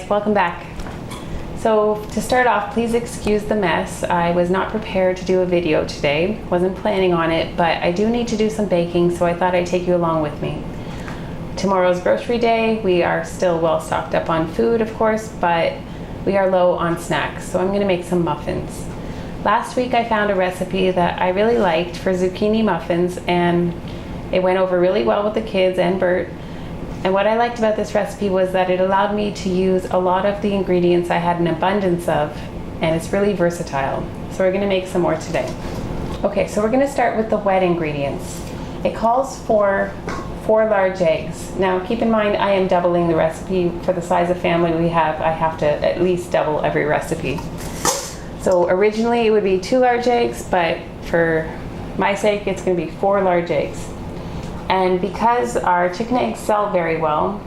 guys, welcome back. So to start off, please excuse the mess. I was not prepared to do a video today. Wasn't planning on it, but I do need to do some baking, so I thought I'd take you along with me. Tomorrow's grocery day. We are still well stocked up on food, of course, but we are low on snacks, so I'm gonna make some muffins. Last week I found a recipe that I really liked for zucchini muffins, and it went over really well with the kids and Bert. And what I liked about this recipe was that it allowed me to use a lot of the ingredients I had an abundance of, and it's really versatile. So we're gonna make some more today. Okay, so we're gonna start with the wet ingredients. It calls for 4 large eggs. Now keep in mind, I am doubling the recipe. For the size of family we have, I have to at least double every recipe. So originally it would be 2 large eggs, but for my sake, it's gonna be 4 large eggs. And because our chicken eggs sell very well,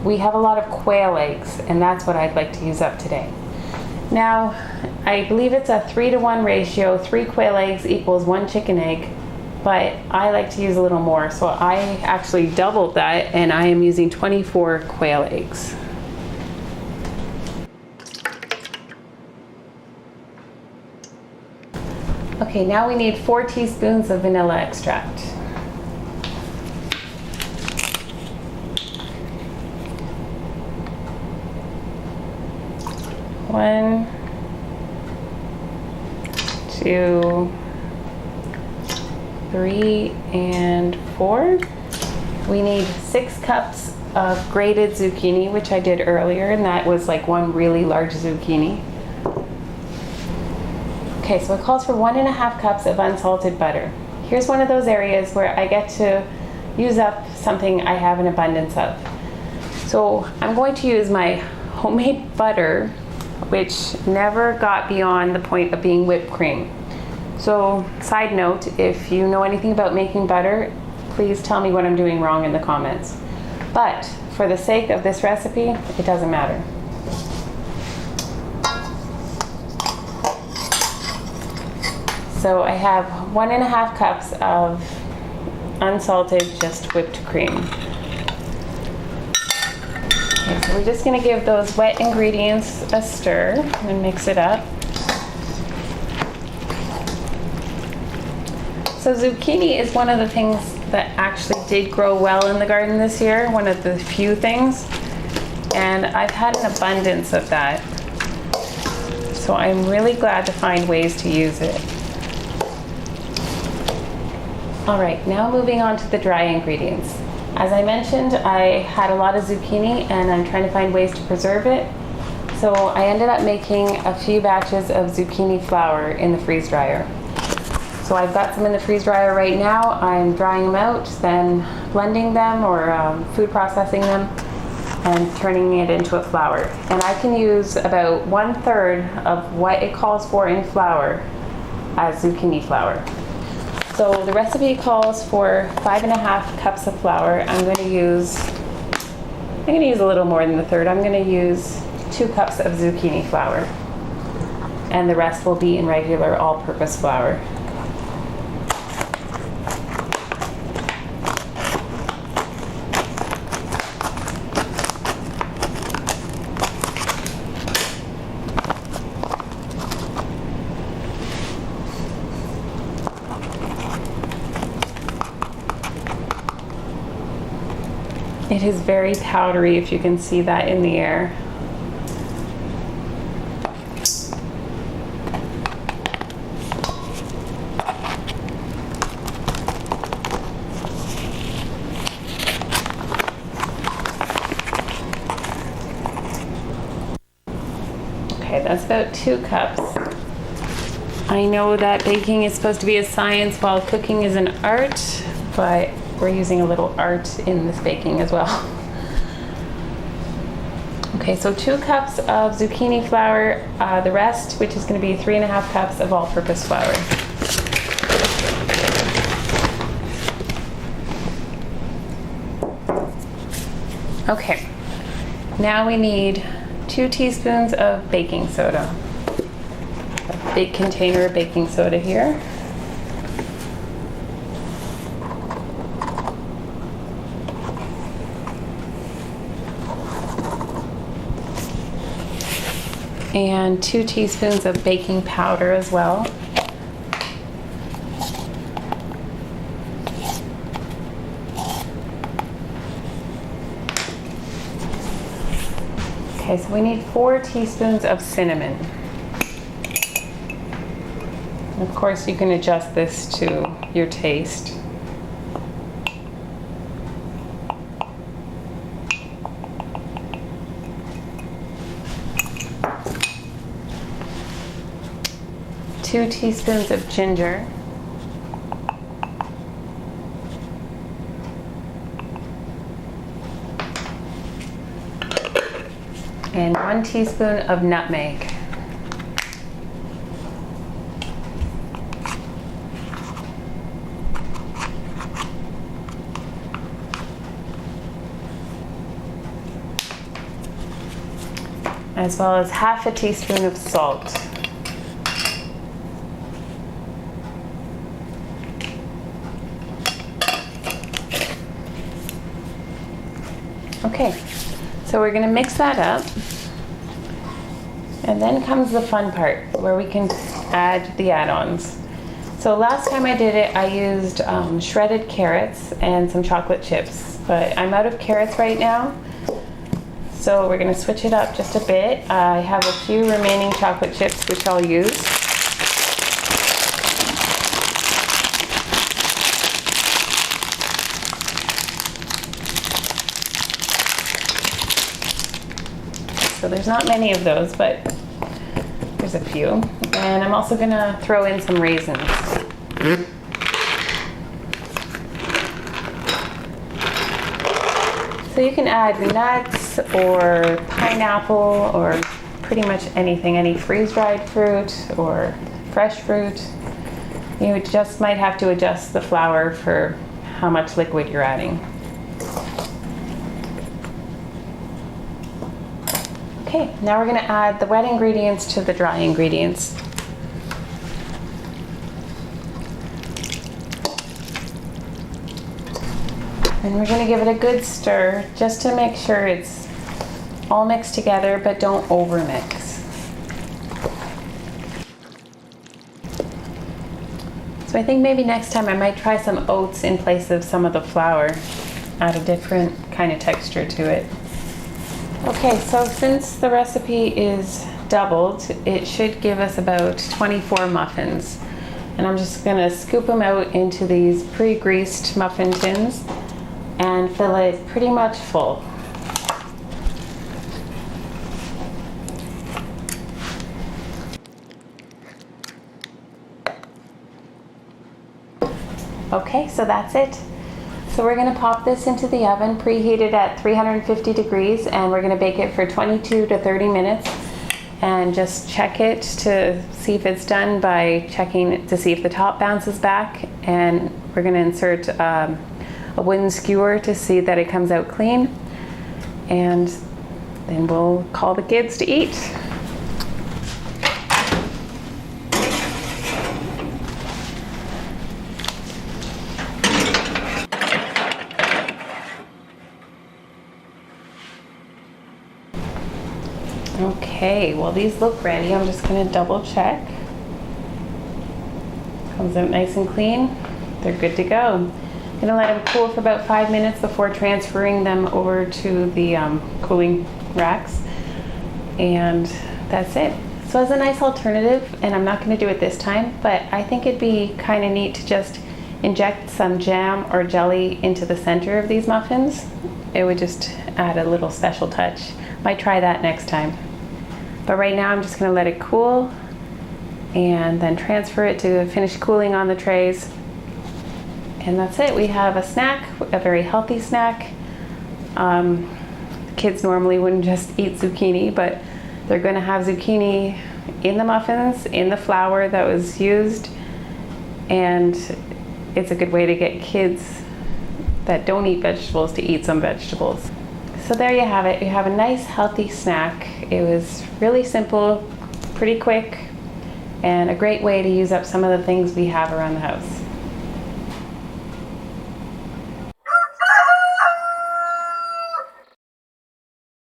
we have a lot of quail eggs, and that's what I'd like to use up today. Now, I believe it's a 3-to-1 ratio. 3 quail eggs equals 1 chicken egg, but I like to use a little more, so I actually doubled that, and I am using 24 quail eggs. Okay, now we need 4 teaspoons of vanilla extract. 1, 2, 3, and 4. We need 6 cups of grated zucchini, which I did earlier, and that was like 1 really large zucchini. Okay, so it calls for 1.5 cups of unsalted butter. Here's one of those areas where I get to use up something I have an abundance of. So I'm going to use my homemade butter, which never got beyond the point of being whipped cream. So, side note, if you know anything about making butter, please tell me what I'm doing wrong in the comments. But for the sake of this recipe, it doesn't matter. So I have 1.5 cups of unsalted, just whipped cream. Okay, so we're just gonna give those wet ingredients a stir and mix it up. So zucchini is one of the things that actually did grow well in the garden this year, one of the few things, and I've had an abundance of that. So I'm really glad to find ways to use it. All right, now moving on to the dry ingredients. As I mentioned, I had a lot of zucchini and I'm trying to find ways to preserve it. So I ended up making a few batches of zucchini flour in the freeze dryer. So I've got some in the freeze dryer right now. I'm drying them out, then blending them or food processing them and turning it into a flour. And I can use about 1/3 of what it calls for in flour as zucchini flour. So the recipe calls for 5.5 cups of flour. I'm going to use a little more than 1/3. I'm going to use 2 cups of zucchini flour, and the rest will be in regular all-purpose flour. It is very powdery, if you can see that in the air. Okay, that's about 2 cups. I know that baking is supposed to be a science while cooking is an art, but we're using a little art in this baking as well. Okay, so 2 cups of zucchini flour, the rest, which is going to be 3.5 cups of all-purpose flour. Okay, now we need 2 teaspoons of baking soda. A big container of baking soda here. And 2 teaspoons of baking powder as well. Okay, so we need 4 teaspoons of cinnamon. Of course, you can adjust this to your taste. Two teaspoons of ginger. And 1 teaspoon of nutmeg. As well as half a teaspoon of salt. Okay, so we're going to mix that up, and then comes the fun part where we can add the add-ons. So last time I did it, I used shredded carrots and some chocolate chips, but I'm out of carrots right now, so we're going to switch it up just a bit. I have a few remaining chocolate chips which I'll use. So there's not many of those, but there's a few. And I'm also gonna throw in some raisins. So you can add nuts or pineapple or pretty much anything, any freeze-dried fruit or fresh fruit. You just might have to adjust the flour for how much liquid you're adding. Okay, now we're going to add the wet ingredients to the dry ingredients. And we're going to give it a good stir just to make sure it's all mixed together, but don't overmix. So I think maybe next time I might try some oats in place of some of the flour, add a different kind of texture to it. Okay, so since the recipe is doubled, it should give us about 24 muffins. And I'm just gonna scoop them out into these pre-greased muffin tins and fill it pretty much full. Okay, so that's it. So we're going to pop this into the oven, preheated at 350 degrees, and we're going to bake it for 22 to 30 minutes. And just check it to see if it's done by checking to see if the top bounces back. And we're going to insert a wooden skewer to see that it comes out clean. And then we'll call the kids to eat. Okay, well these look ready. I'm just going to double check. Comes out nice and clean. They're good to go. I'm going to let them cool for about 5 minutes before transferring them over to the cooling racks. And that's it. So as a nice alternative, and I'm not going to do it this time, but I think it'd be kind of neat to just inject some jam or jelly into the center of these muffins. It would just add a little special touch. Might try that next time. But right now I'm just going to let it cool and then transfer it to finish cooling on the trays. And that's it. We have a snack, a very healthy snack. Kids normally wouldn't just eat zucchini, but they're going to have zucchini in the muffins, in the flour that was used. And it's a good way to get kids that don't eat vegetables to eat some vegetables. So there you have it. You have a nice healthy snack. It was really simple, pretty quick, and a great way to use up some of the things we have around the house.